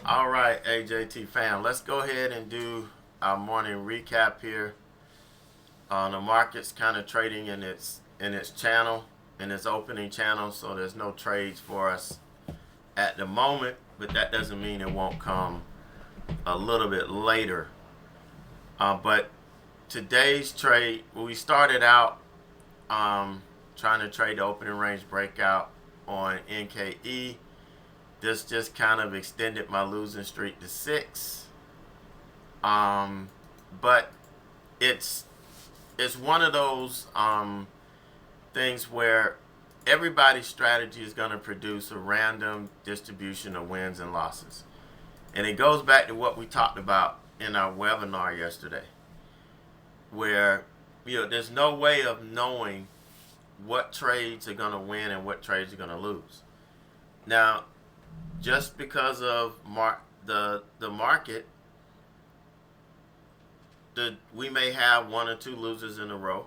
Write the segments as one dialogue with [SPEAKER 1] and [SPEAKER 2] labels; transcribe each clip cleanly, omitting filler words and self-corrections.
[SPEAKER 1] All right, AJT fam, let's go ahead and do our morning recap here. The market's kind of trading in its channel, in its opening channel, so there's no trades for us at the moment, but that doesn't mean it won't come a little bit later. But today's trade, we started out trying to trade the opening range breakout on NKE. This just kind of extended my losing streak to 6. But it's one of those things where everybody's strategy is going to produce a random distribution of wins and losses. And it goes back to what we talked about in our webinar yesterday, where there's no way of knowing what trades are going to win and what trades are going to lose. Now, just because of the market, we may have 1 or 2 losers in a row,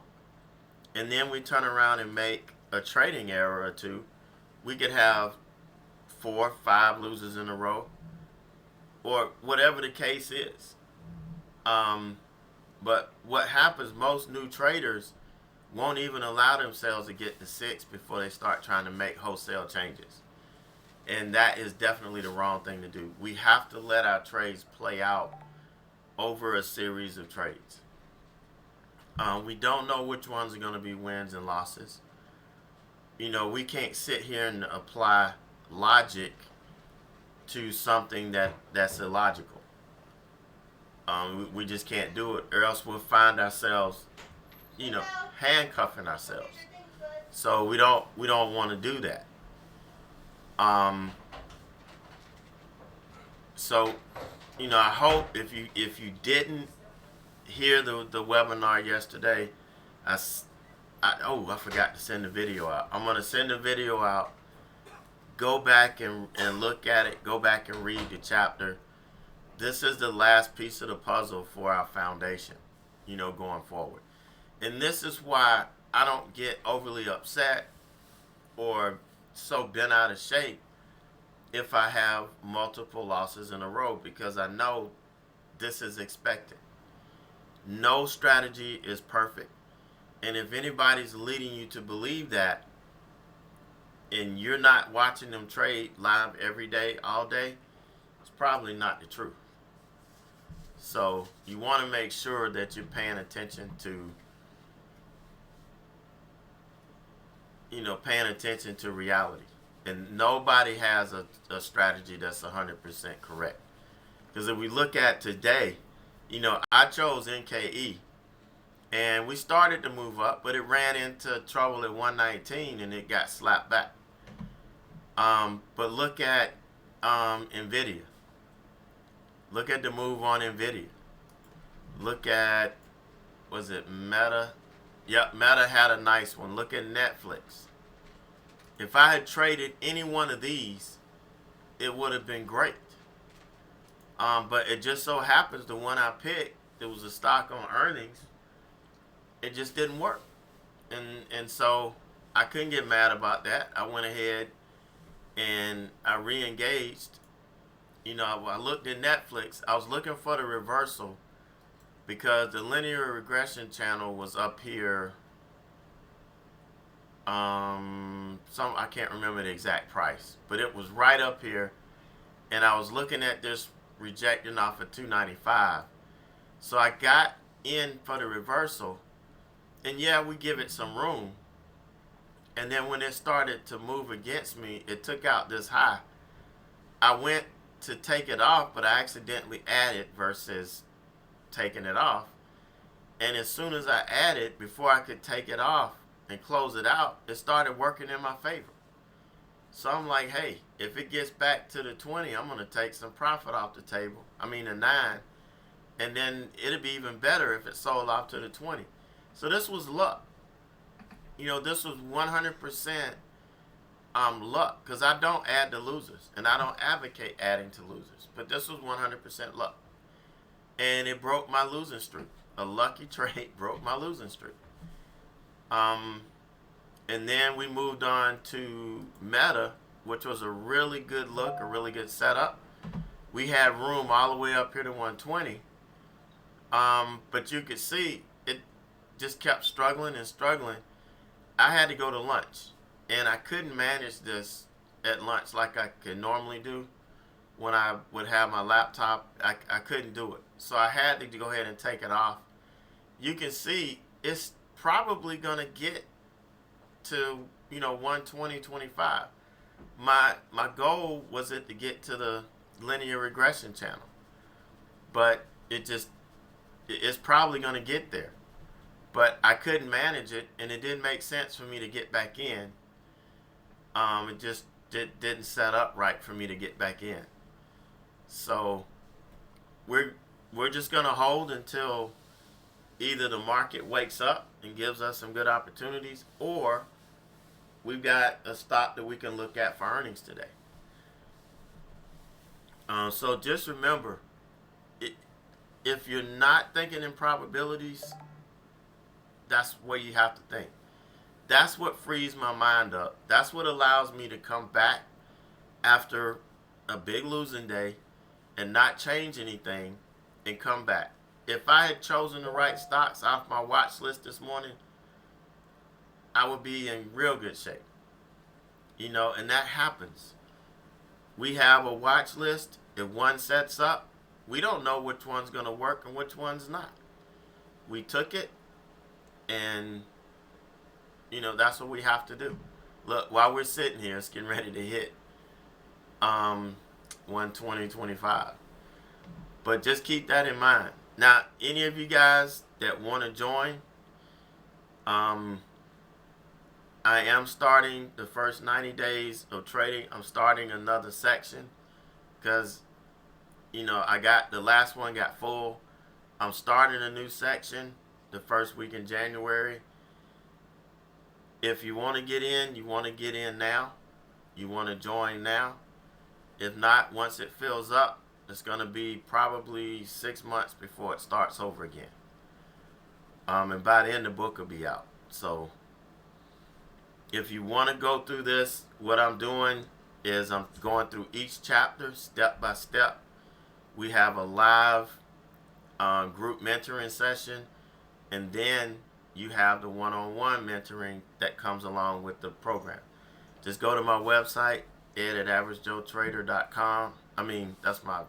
[SPEAKER 1] and then we turn around and make a trading error or 2. We could have 4, 5 losers in a row, or whatever the case is. But what happens, most new traders won't even allow themselves to get to 6 before they start trying to make wholesale changes. And that is definitely the wrong thing to do. We have to let our trades play out over a series of trades. We don't know which ones are going to be wins and losses. We can't sit here and apply logic to something that's illogical. We just can't do it, or else we'll find ourselves, handcuffing ourselves. So we don't want to do that. So, I hope if you didn't hear the webinar yesterday, I forgot to send the video out. I'm going to send the video out. Go back and look at it. Go back and read the chapter. This is the last piece of the puzzle for our foundation, going forward. And this is why I don't get overly upset or so bent out of shape if I have multiple losses in a row, because I know this is expected. No strategy is perfect. And if anybody's leading you to believe that, and you're not watching them trade live every day, all day, it's probably not the truth. So you want to make sure that you're paying attention to reality. And nobody has a strategy that's 100% correct. Because if we look at today, I chose NKE. And we started to move up, but it ran into trouble at 119 and it got slapped back. But look at NVIDIA. Look at the move on NVIDIA. Look at, was it Meta? Yep, Meta had a nice one. Look at Netflix. If I had traded any one of these, it would have been great. But it just so happens the one I picked, it was a stock on earnings. It just didn't work. And so I couldn't get mad about that. I went ahead and I re-engaged. I looked at Netflix. I was looking for the reversal because the linear regression channel was up here. I can't remember the exact price, but it was right up here, and I was looking at this rejecting off of 295. So I got in for the reversal, and yeah, we give it some room. And then when it started to move against me, it took out this high. I went to take it off, but I accidentally added versus taking it off. And as soon as I added, before I could take it off and close it out, it started working in my favor. So I'm like, hey, if it gets back to the 20, I'm going to take some profit off the table. The 9. And then it'll be even better if it sold off to the 20. So this was luck. This was 100% luck, because I don't add to losers, and I don't advocate adding to losers. But this was 100% luck. And it broke my losing streak. A lucky trade broke my losing streak. And then we moved on to Meta, which was a really good look, a really good setup. We had room all the way up here to 120. But you could see it just kept struggling and struggling. I had to go to lunch, and I couldn't manage this at lunch like I could normally do when I would have my laptop. I couldn't do it. So I had to go ahead and take it off. You can see it's probably going to get to, 120.25. My goal was it to get to the linear regression channel, but it's probably going to get there. But I couldn't manage it, and it didn't make sense for me to get back in. It just didn't set up right for me to get back in. So we're just gonna hold until either the market wakes up and gives us some good opportunities, or we've got a stock that we can look at for earnings today. So just remember, if you're not thinking in probabilities, that's where you have to think. That's what frees my mind up. That's what allows me to come back after a big losing day and not change anything and come back. If I had chosen the right stocks off my watch list this morning, I would be in real good shape. And that happens. We have a watch list. If one sets up, we don't know which one's going to work and which one's not. We took it, and that's what we have to do. Look, while we're sitting here, it's getting ready to hit 120.25. But just keep that in mind. Now, any of you guys that want to join, I am starting the first 90 days of trading. I'm starting another section because, I got the last one got full. I'm starting a new section the first week in January. If you want to get in, you want to get in now. You want to join now. If not, once it fills up, it's going to be probably 6 months before it starts over again. And by then, the book will be out. So if you want to go through this, what I'm doing is I'm going through each chapter step by step. We have a live group mentoring session, and then you have the one-on-one mentoring that comes along with the program. Just go to my website, ed@averagejoetrader.com. That's my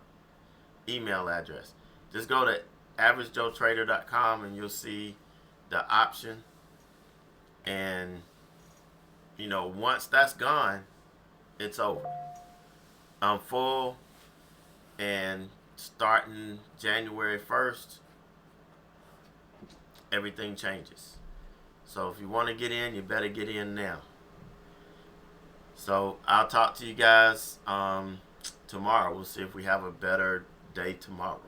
[SPEAKER 1] email address. Just go to averagejoetrader.com and you'll see the option. And, once that's gone, it's over. I'm full, and starting January 1st, everything changes. So if you want to get in, you better get in now. So I'll talk to you guys tomorrow. We'll see if we have a better day tomorrow.